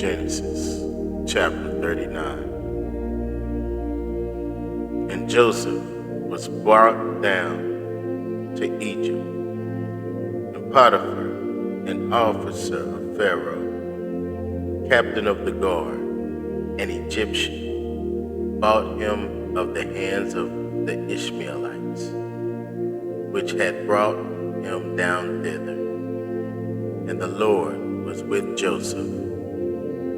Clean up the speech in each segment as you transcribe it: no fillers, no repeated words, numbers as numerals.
Genesis chapter 39. And Joseph was brought down to Egypt, and Potiphar, an officer of Pharaoh, captain of the guard, an Egyptian, bought him of the hands of the Ishmaelites, which had brought him down thither. And the Lord was with Joseph,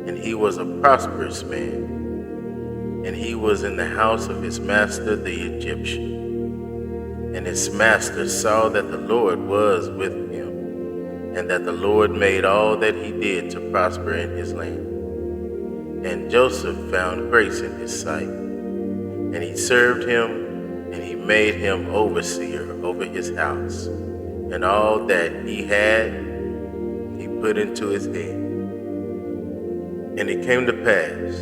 and he was a prosperous man, and he was in the house of his master the Egyptian. And his master saw that the Lord was with him, and that the Lord made all that he did to prosper in his land. And Joseph found grace in his sight, and he served him, and he made him overseer over his house, and all that he had he put into his hand. And it came to pass,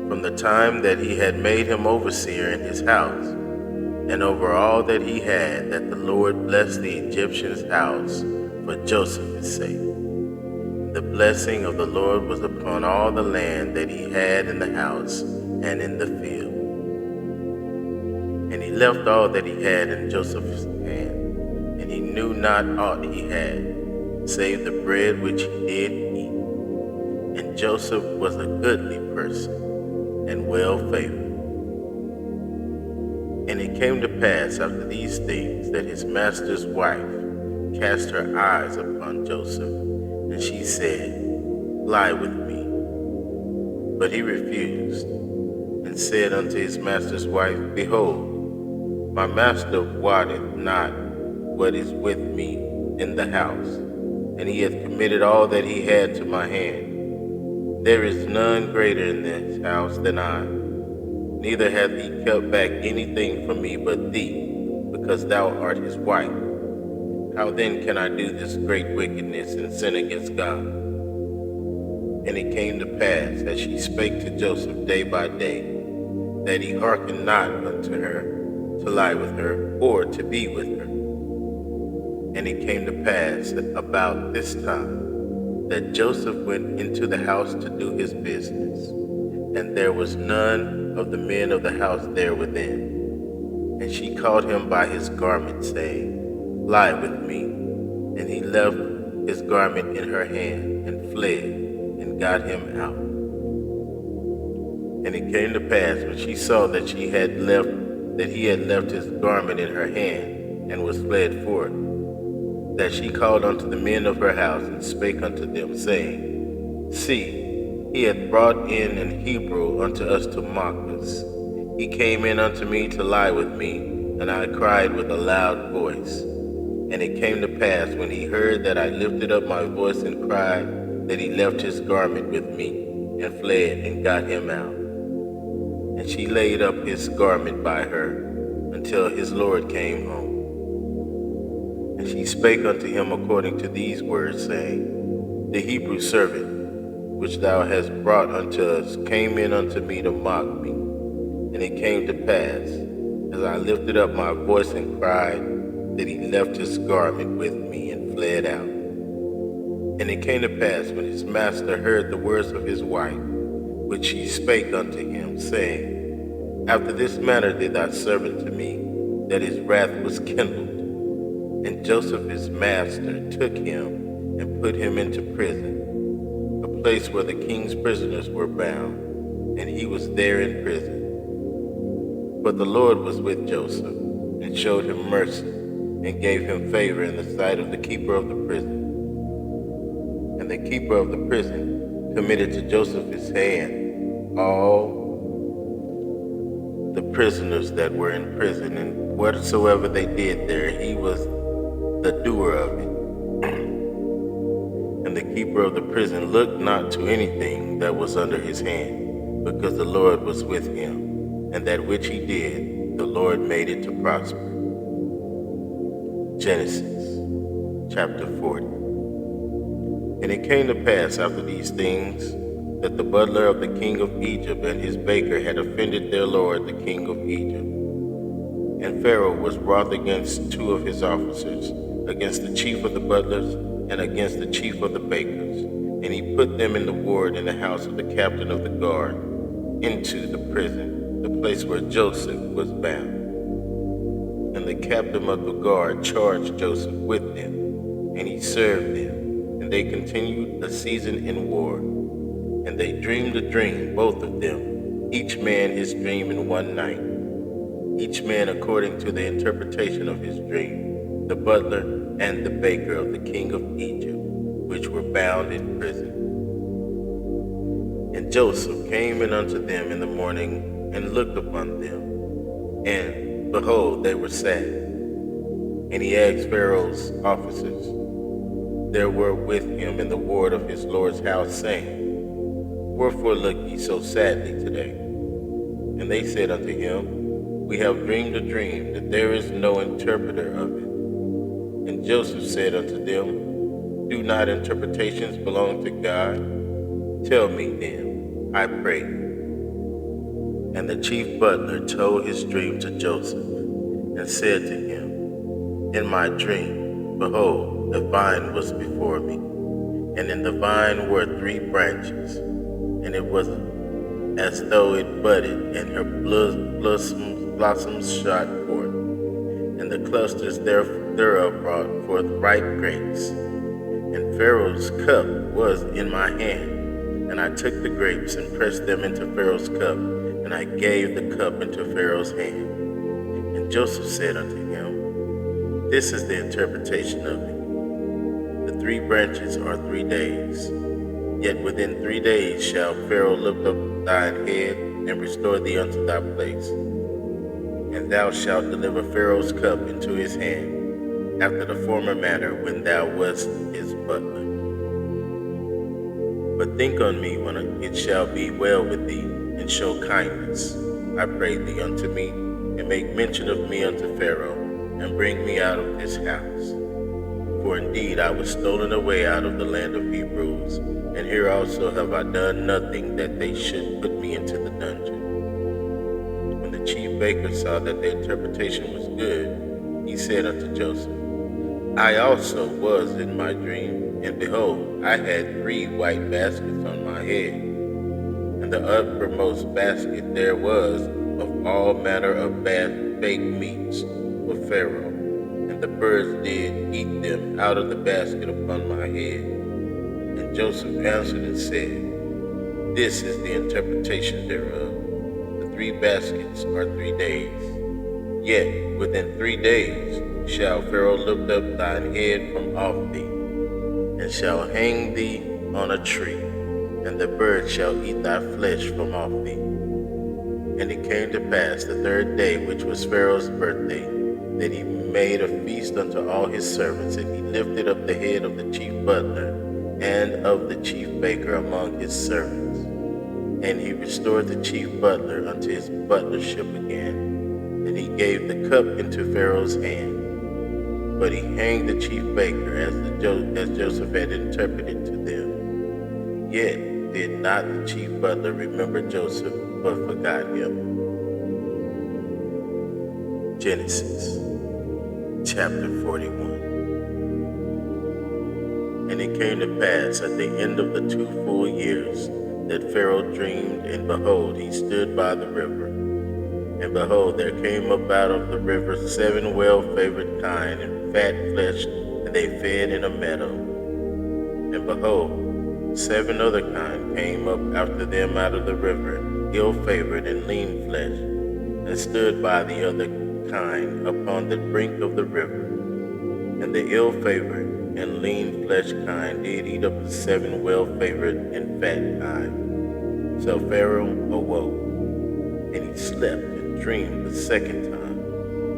from the time that he had made him overseer in his house, and over all that he had, that the Lord blessed the Egyptian's house for Joseph's sake. The blessing of the Lord was upon all the land that he had in the house and in the field. And he left all that he had in Joseph's hand, and he knew not aught he had, save the bread which he did eat. And Joseph was a goodly person, and well favored. And it came to pass after these things that his master's wife cast her eyes upon Joseph, and she said, Lie with me. But he refused, and said unto his master's wife, Behold, my master wotteth not what is with me in the house, and he hath committed all that he had to my hand. There is none greater in this house than I, neither hath he kept back anything from me but thee, because thou art his wife. How then can I do this great wickedness and sin against God? And it came to pass, as she spake to Joseph day by day, that he hearkened not unto her, to lie with her, or to be with her. And it came to pass about this time, that Joseph went into the house to do his business, and there was none of the men of the house there within. And she called him by his garment, saying, Lie with me. And he left his garment in her hand, and fled, and got him out. And it came to pass, when she saw that he had left his garment in her hand, and was fled forth, that she called unto the men of her house, and spake unto them, saying, See, he hath brought in an Hebrew unto us to mock us. He came in unto me to lie with me, and I cried with a loud voice. And it came to pass, when he heard that I lifted up my voice and cried, that he left his garment with me, and fled, and got him out. And she laid up his garment by her, until his Lord came home. And she spake unto him according to these words, saying, The Hebrew servant, which thou hast brought unto us, came in unto me to mock me. And it came to pass, as I lifted up my voice and cried, that he left his garment with me, and fled out. And it came to pass, when his master heard the words of his wife, which she spake unto him, saying, After this manner did thy servant to me, that his wrath was kindled. And Joseph his master took him, and put him into prison, a place where the king's prisoners were bound, and he was there in prison. But the Lord was with Joseph, and showed him mercy, and gave him favor in the sight of the keeper of the prison. And the keeper of the prison committed to Joseph his hand all the prisoners that were in prison, and whatsoever they did there, he was the doer of it. And the keeper of the prison looked not to anything that was under his hand, because the Lord was with him, and that which he did, the Lord made it to prosper. Genesis chapter 40. And it came to pass after these things, that the butler of the king of Egypt and his baker had offended their lord the king of Egypt. And Pharaoh was wroth against two of his officers, against the chief of the butlers, and against the chief of the bakers, And he put them in the ward in the house of the captain of the guard, into the prison, the place where Joseph was bound. And the captain of the guard charged Joseph with them, and he served them. And they continued a season in war. And they dreamed a dream, both of them, each man his dream in one night, each man according to the interpretation of his dream, the butler and the baker of the king of Egypt, which were bound in prison. And Joseph came in unto them in the morning, and looked upon them, and behold, they were sad. And he asked Pharaoh's officers, there were with him in the ward of his Lord's house, saying, wherefore look ye so sadly today? And they said unto him, we have dreamed a dream, that there is no interpreter of it. And Joseph said unto them, do not interpretations belong to God? Tell me then, I pray. And the chief butler told his dream to Joseph, and said to him, in my dream, behold, a vine was before me, and in the vine were 3 branches, and it was as though it budded, and her blossoms shot forth, and the clusters thereof brought forth ripe grapes. And Pharaoh's cup was in my hand, and I took the grapes and pressed them into Pharaoh's cup, and I gave the cup into Pharaoh's hand. And Joseph said unto him, this is the interpretation of it. The 3 branches are 3 days. Yet within 3 days shall Pharaoh lift up thine head, and restore thee unto thy place. And thou shalt deliver Pharaoh's cup into his hand, after the former manner when thou wast his butler. But think on me when it shall be well with thee, and show kindness, I pray thee, unto me, and make mention of me unto Pharaoh, and bring me out of this house. For indeed I was stolen away out of the land of Hebrews, and here also have I done nothing that they should put me into the dungeon. When the chief baker saw that the interpretation was good, he said unto Joseph, I also was in my dream, and behold, I had 3 white baskets on my head. And the uppermost basket there was of all manner of baked meats for Pharaoh, and the birds did eat them out of the basket upon my head. And Joseph answered and said, this is the interpretation thereof. The 3 baskets are 3 days. Yet within 3 days shall Pharaoh lift up thine head from off thee, and shall hang thee on a tree, and the birds shall eat thy flesh from off thee. And it came to pass the 3rd day, which was Pharaoh's birthday, that he made a feast unto all his servants, and he lifted up the head of the chief butler and of the chief baker among his servants. And he restored the chief butler unto his butlership again, and he gave the cup into Pharaoh's hand. But he hanged the chief baker as Joseph had interpreted to them. Yet did not the chief butler remember Joseph, but forgot him. Genesis chapter 41. And it came to pass at the end of the 2 full years that Pharaoh dreamed, and behold, he stood by the river. And behold, there came up out of the river 7 well-favored kine and fat-fleshed, and they fed in a meadow. And behold, 7 other kine came up after them out of the river, ill-favored and lean-fleshed, and stood by the other kine upon the brink of the river. And the ill-favored and lean-fleshed kine did eat up the 7 well-favored and fat kine. So Pharaoh awoke, and he slept and dreamed the 2nd time.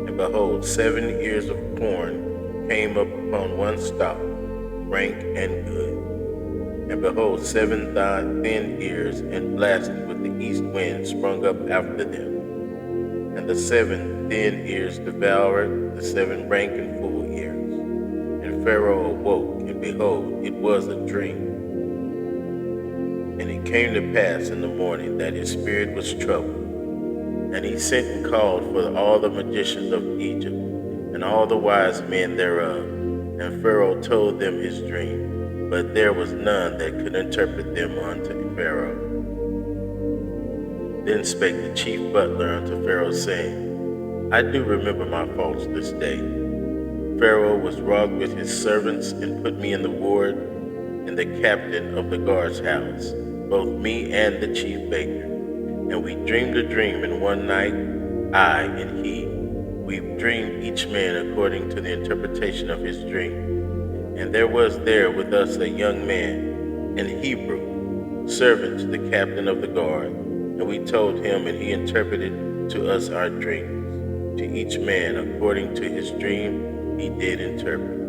And behold, 7 ears of corn came up upon one stalk, rank and good. And behold, 7 thin ears, and blasted with the east wind, sprung up after them. And the 7 thin ears devoured the 7 rank and full ears. And Pharaoh awoke, and behold, it was a dream. And it came to pass in the morning that his spirit was troubled. And he sent and called for all the magicians of Egypt, and all the wise men thereof. And Pharaoh told them his dream. but there was none that could interpret them unto Pharaoh. Then spake the chief butler unto Pharaoh, saying, I do remember my faults this day. Pharaoh was wroth with his servants, and put me in the ward and the captain of the guard's house, both me and the chief baker. And we dreamed a dream in one night, I and he. We dreamed each man according to the interpretation of his dream. And there was there with us a young man, an Hebrew, servant to the captain of the guard. And we told him, and he interpreted to us our dreams. To each man according to his dream he did interpret.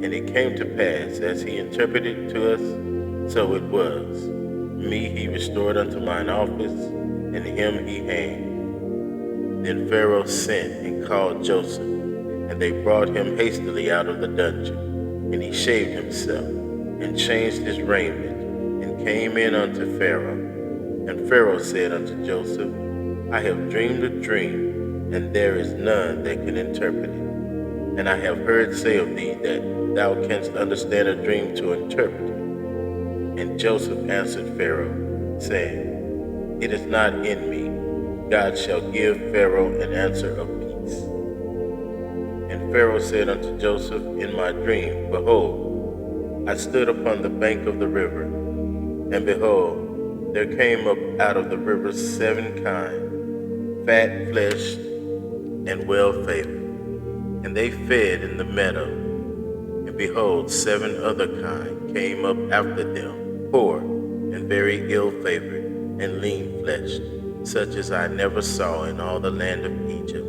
And it came to pass, as he interpreted to us, so it was. Me he restored unto mine office, and him he hanged. Then Pharaoh sent and called Joseph, and they brought him hastily out of the dungeon. And he shaved himself, and changed his raiment, and came in unto Pharaoh. And Pharaoh said unto Joseph, I have dreamed a dream, and there is none that can interpret it. And I have heard say of thee that thou canst understand a dream to interpret it. And Joseph answered Pharaoh, saying, It is not in me. God shall give Pharaoh an answer of peace. And Pharaoh said unto Joseph in my dream, Behold, I stood upon the bank of the river, and behold, there came up out of the river 7 kine, fat-fleshed and well-favored. And they fed in the meadow. And behold, 7 other kine came up after them, poor and very ill-favored and lean-fleshed, such as I never saw in all the land of Egypt,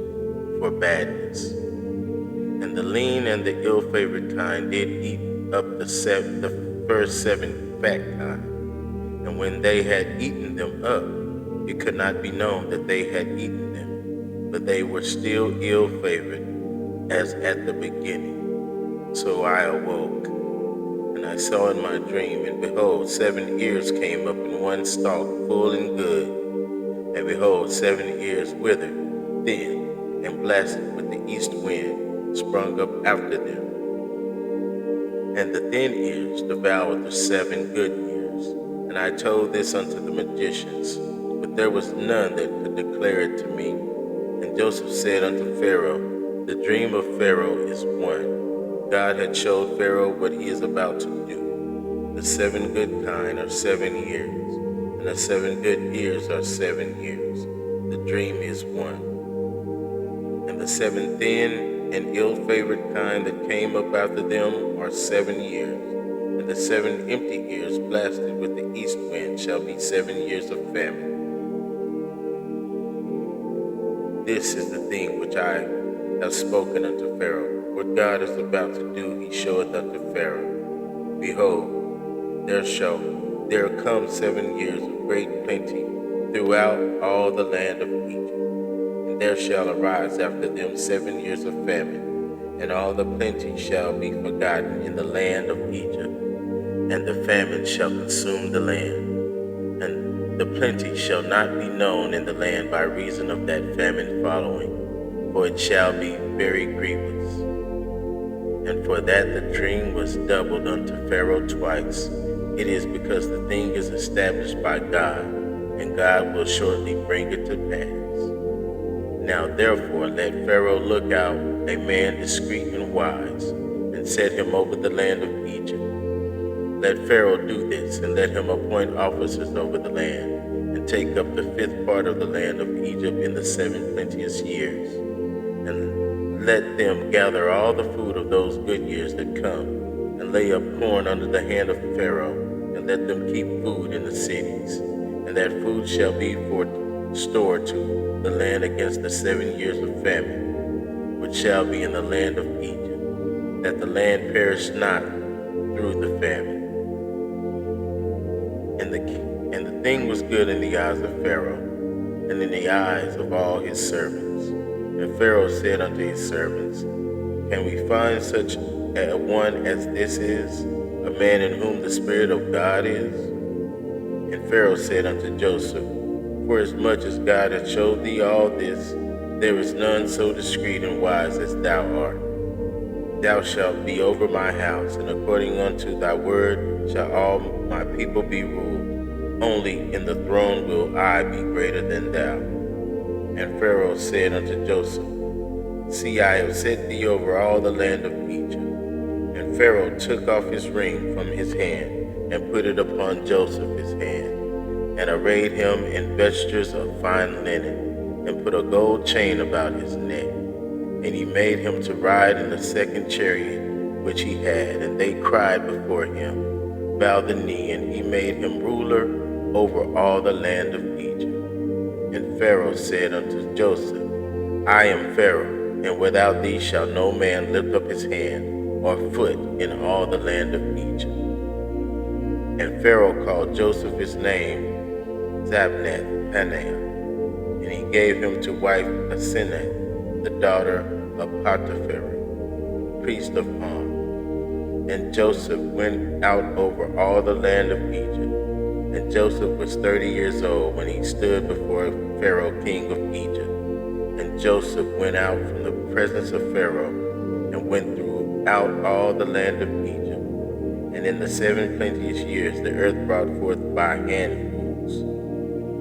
for badness. And the lean and the ill-favored kine did eat up the first 7 fat kine. And when they had eaten them up, it could not be known that they had eaten them, but they were still ill-favored as at the beginning. So I awoke, and I saw in my dream, and behold, 7 ears came up in one stalk, full and good. And behold, 7 ears withered, thin, and blasted with the east wind, sprung up after them. And the thin ears devoured the 7 good ears. And I told this unto the magicians, but there was none that could declare it to me. And Joseph said unto Pharaoh, The dream of Pharaoh is one. God had showed Pharaoh what he is about to do. The 7 good kine are 7 years, and the 7 good ears are 7 years. The dream is one. And the 7 thin and ill-favored kine that came up after them are 7 years. And the 7 empty ears blasted with the east wind shall be 7 years of famine. This is the thing which I have spoken unto Pharaoh. What God is about to do, he showeth unto Pharaoh. Behold, there come 7 years of great plenty throughout all the land of Egypt. And there shall arise after them 7 years of famine, and all the plenty shall be forgotten in the land of Egypt, and the famine shall consume the land. And the plenty shall not be known in the land by reason of that famine following, for it shall be very grievous. And for that the dream was doubled unto Pharaoh twice. It is because the thing is established by God, and God will shortly bring it to pass. Now therefore let Pharaoh look out a man discreet and wise, and set him over the land of Egypt. Let Pharaoh do this, and let him appoint officers over the land, and take up the 5th part of the land of Egypt in the 7 plenteous years. And let them gather all the food of those good years that come, and lay up corn under the hand of Pharaoh, and let them keep food in the cities. And that food shall be for store to the land against the 7 years of famine, which shall be in the land of Egypt, that the land perish not through the famine. And the thing was good in the eyes of Pharaoh, and in the eyes of all his servants. And Pharaoh said unto his servants, Can we find such a one as this is, a man in whom the Spirit of God is? And Pharaoh said unto Joseph, Forasmuch as God hath showed thee all this, there is none so discreet and wise as thou art. Thou shalt be over my house, and according unto thy word shall all my people be ruled. Only in the throne will I be greater than thou. And Pharaoh said unto Joseph, See, I have set thee over all the land of Egypt. And Pharaoh took off his ring from his hand, and put it upon Joseph his hand, and arrayed him in vestures of fine linen, and put a gold chain about his neck. And he made him to ride in the second chariot which he had, and they cried before him, bowed the knee, and he made him ruler over all the land of Egypt. And Pharaoh said unto Joseph, I am Pharaoh, and without thee shall no man lift up his hand or foot in all the land of Egypt. And Pharaoh called Joseph his name Zabnath Paneah, and he gave him to wife Asenath, the daughter of Potiphar, priest of On. And Joseph went out over all the land of Egypt. And Joseph was 30 years old when he stood before Pharaoh king of Egypt. And Joseph went out from the presence of Pharaoh, and went throughout all the land of Egypt. And in the 7 plenteous years the earth brought forth by handfuls.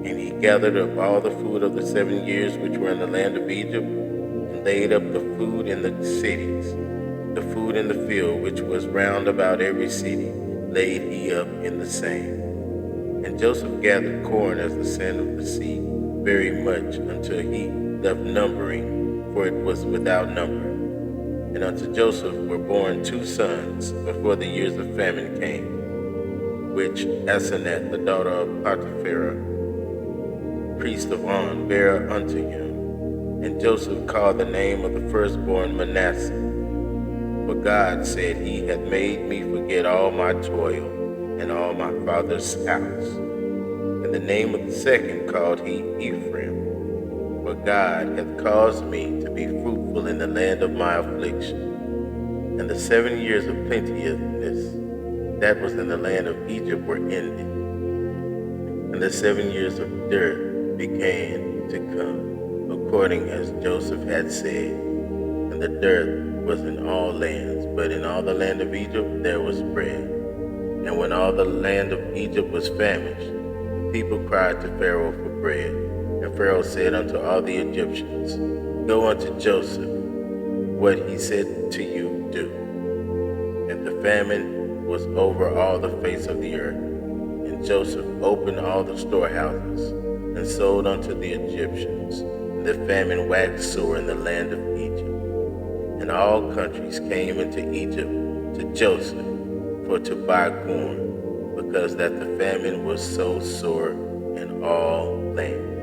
And he gathered up all the food of the 7 years which were in the land of Egypt, and laid up the food in the cities. The food in the field which was round about every city laid he up in the same. And Joseph gathered corn as the sand of the sea, very much, until he left numbering, for it was without number. And unto Joseph were born 2 sons before the years of famine came, which Asenath, the daughter of Potiphar, priest of On, bare unto him. And Joseph called the name of the firstborn Manasseh. For God said, He hath made me forget all my toil and all my father's house. And the name of the second called he Ephraim. For God hath caused me to be fruitful in the land of my affliction. And the 7 years of plenteousness that was in the land of Egypt were ended. And the 7 years of dearth began to come, according as Joseph had said. And the dearth was in all lands, but in all the land of Egypt there was bread. And when all the land of Egypt was famished, the people cried to Pharaoh for bread. And Pharaoh said unto all the Egyptians, Go unto Joseph, what he said to you do. And the famine was over all the face of the earth. And Joseph opened all the storehouses, and sold unto the Egyptians. And the famine waxed sore in the land of Egypt. And all countries came into Egypt to Joseph for to buy corn, because that the famine was so sore in all lands.